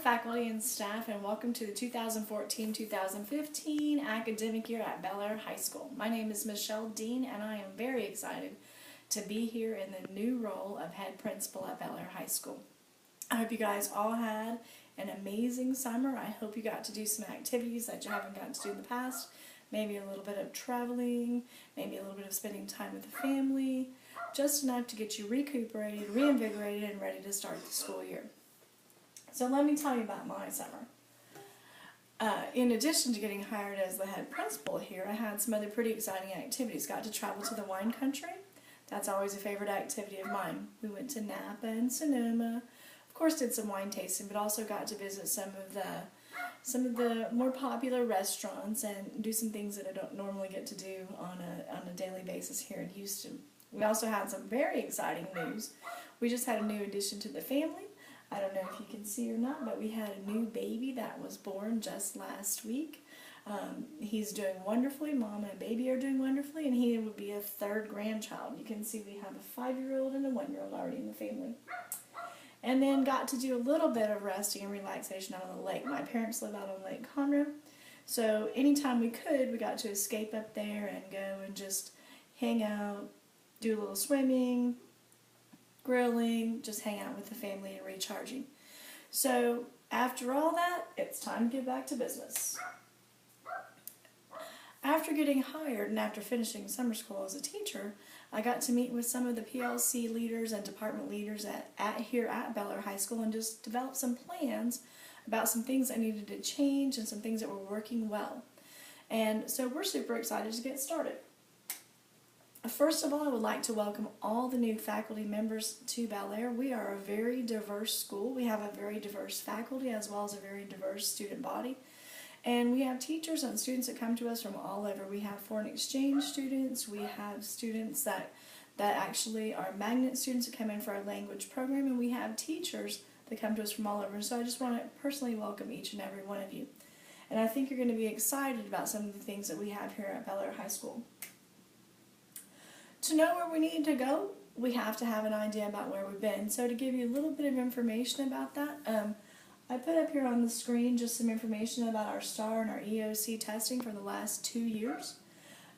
faculty and staff, and welcome to the 2014-2015 academic year at Bel Air High School. My name is Michelle Dean, and I am very excited to be here in the new role of head principal at Bel Air High School. I hope you guys all had an amazing summer. I hope you got to do some activities that you haven't gotten to do in the past. Maybe a little bit of traveling, maybe a little bit of spending time with the family, just enough to get you recuperated, reinvigorated, and ready to start the school year. So let me tell you about my summer. In addition to getting hired as the head principal here, I had some other pretty exciting activities. Got to travel to the wine country. That's always a favorite activity of mine. We went to Napa and Sonoma. Of course, did some wine tasting, but also got to visit some of the more popular restaurants and do some things that I don't normally get to do on a daily basis here in Houston. We also had some very exciting news. We just had a new addition to the family. I don't know if you can see or not, but we had a new baby that was born just last week. He's doing wonderfully. Mama and baby are doing wonderfully, and he would be a third grandchild. You can see we have a 5-year-old and a 1-year-old already in the family. And then got to do a little bit of resting and relaxation out on the lake. My parents live out on Lake Conroe, so anytime we could, we got to escape up there and go and just hang out, do a little swimming, grilling, just hang out with the family and recharging. So after all that, it's time to get back to business. After getting hired and after finishing summer school as a teacher, I got to meet with some of the PLC leaders and department leaders here at Bel Air High School and just develop some plans about some things that needed to change and some things that were working well. And so we're super excited to get started. First of all, I would like to welcome all the new faculty members to Bel Air. We are a very diverse school. We have a very diverse faculty as well as a very diverse student body. And we have teachers and students that come to us from all over. We have foreign exchange students. We have students that actually are magnet students that come in for our language program. And we have teachers that come to us from all over. So I just want to personally welcome each and every one of you. And I think you're going to be excited about some of the things that we have here at Bel Air High School. To know where we need to go, we have to have an idea about where we've been. So to give you a little bit of information about that, I put up here on the screen just some information about our STAR and our EOC testing for the last 2 years.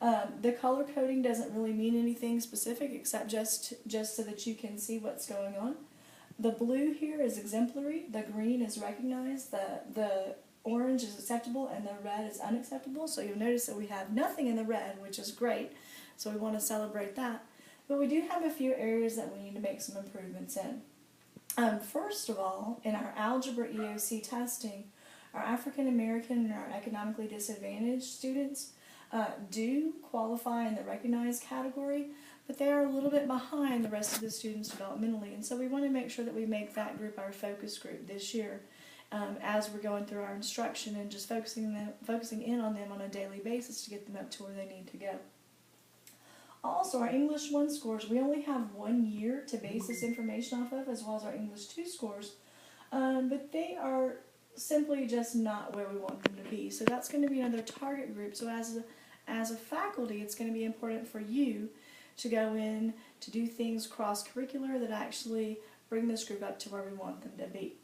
The color coding doesn't really mean anything specific except just so that you can see what's going on. The blue here is exemplary, the green is recognized, the orange is acceptable, and the red is unacceptable. So you'll notice that we have nothing in the red, which is great. So we want to celebrate that. But we do have a few areas that we need to make some improvements in. First of all, in our algebra EOC testing, our African American and our economically disadvantaged students do qualify in the recognized category, but they are a little bit behind the rest of the students developmentally. And so we want to make sure that we make that group our focus group this year as we're going through our instruction and just focusing in on them on a daily basis to get them up to where they need to go. Also, our English 1 scores, we only have 1 year to base this information off of, as well as our English 2 scores, but they are simply just not where we want them to be. So that's going to be another target group. So as a faculty, it's going to be important for you to go in to do things cross-curricular that actually bring this group up to where we want them to be.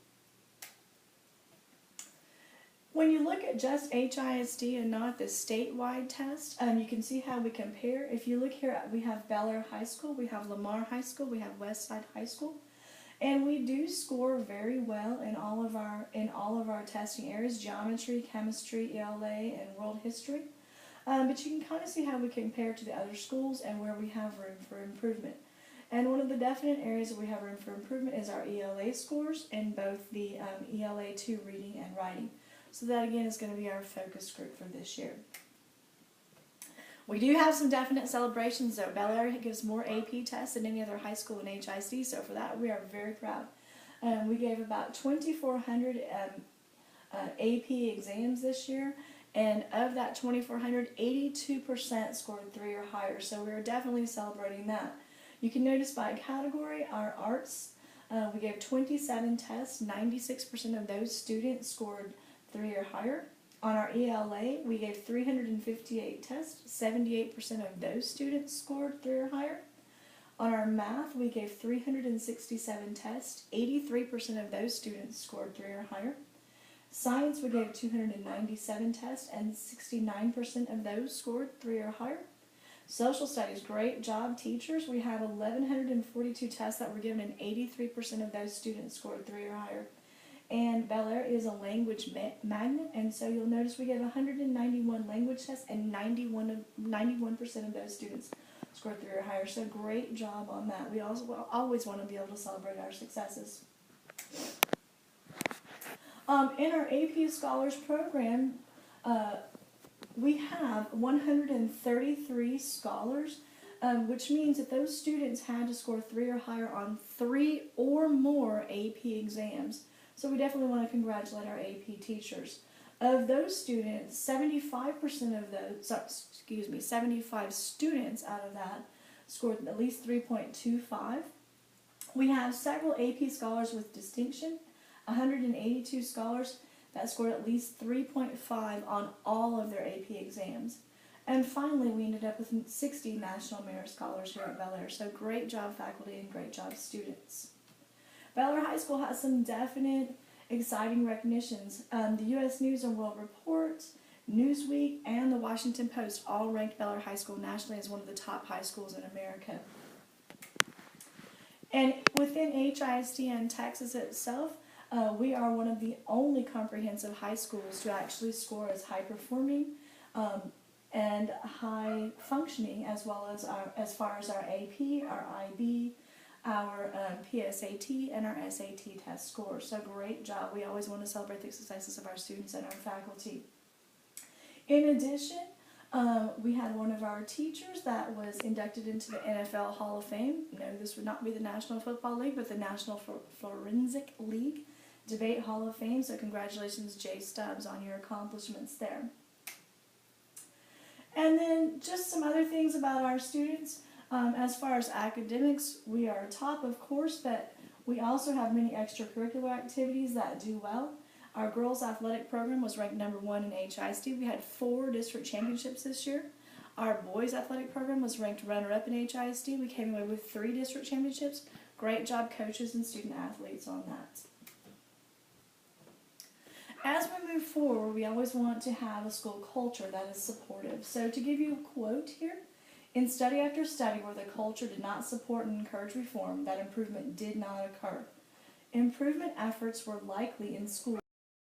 When you look at just HISD and not the statewide test, you can see how we compare. If you look here, we have Bel Air High School, we have Lamar High School, we have Westside High School, and we do score very well in all of our testing areas: geometry, chemistry, ELA, and world history. But you can kind of see how we compare to the other schools and where we have room for improvement. And one of the definite areas that we have room for improvement is our ELA scores in both the ELA 2 reading and writing. So that again is going to be our focus group for this year. We do have some definite celebrations though. Bel Air gives more AP tests than any other high school in HIC, so for that we are very proud. We gave about 2,400 AP exams this year, and of that 2,400, 82% scored 3 or higher, so we're definitely celebrating that. You can notice by category, our arts, we gave 27 tests, 96% of those students scored 3 or higher. On our ELA, we gave 358 tests. 78% of those students scored 3 or higher. On our math, we gave 367 tests. 83% of those students scored 3 or higher. Science, we gave 297 tests, and 69% of those scored 3 or higher. Social studies, great job, teachers. We had 1,142 tests that were given, and 83% of those students scored 3 or higher. And Bel Air is a language magnet, and so you'll notice we gave 191 language tests, and 91% of those students scored 3 or higher. So great job on that. We also always want to be able to celebrate our successes. In our AP Scholars program, we have 133 scholars, which means that those students had to score 3 or higher on 3 or more AP exams. So we definitely want to congratulate our AP teachers. Of those students, 75% of those, 75 students out of that scored at least 3.25. We have several AP scholars with distinction, 182 scholars that scored at least 3.5 on all of their AP exams. And finally, we ended up with 60 National Merit Scholars here at Bel Air. So great job, faculty, and great job, students. Bel Air High School has some definite exciting recognitions. The U.S. News and World Report, Newsweek, and the Washington Post all ranked Bel Air High School nationally as one of the top high schools in America. And within HISD and Texas itself, we are one of the only comprehensive high schools to actually score as high performing and high functioning, as well as far as our AP, our IB, our PSAT, and our SAT test scores. So great job. We always want to celebrate the successes of our students and our faculty. In addition, we had one of our teachers that was inducted into the NFL Hall of Fame. No, this would not be the National Football League, but the National Forensic League Debate Hall of Fame. So congratulations, Jay Stubbs, on your accomplishments there. And then just some other things about our students. As far as academics, we are top, of course, but we also have many extracurricular activities that do well. Our girls' athletic program was ranked #1 in HISD. We had 4 district championships this year. Our boys' athletic program was ranked runner-up in HISD. We came away with 3 district championships. Great job, coaches and student athletes, on that. As we move forward, we always want to have a school culture that is supportive. So to give you a quote here, in study after study where the culture did not support and encourage reform, that improvement did not occur. Improvement efforts were likely in schools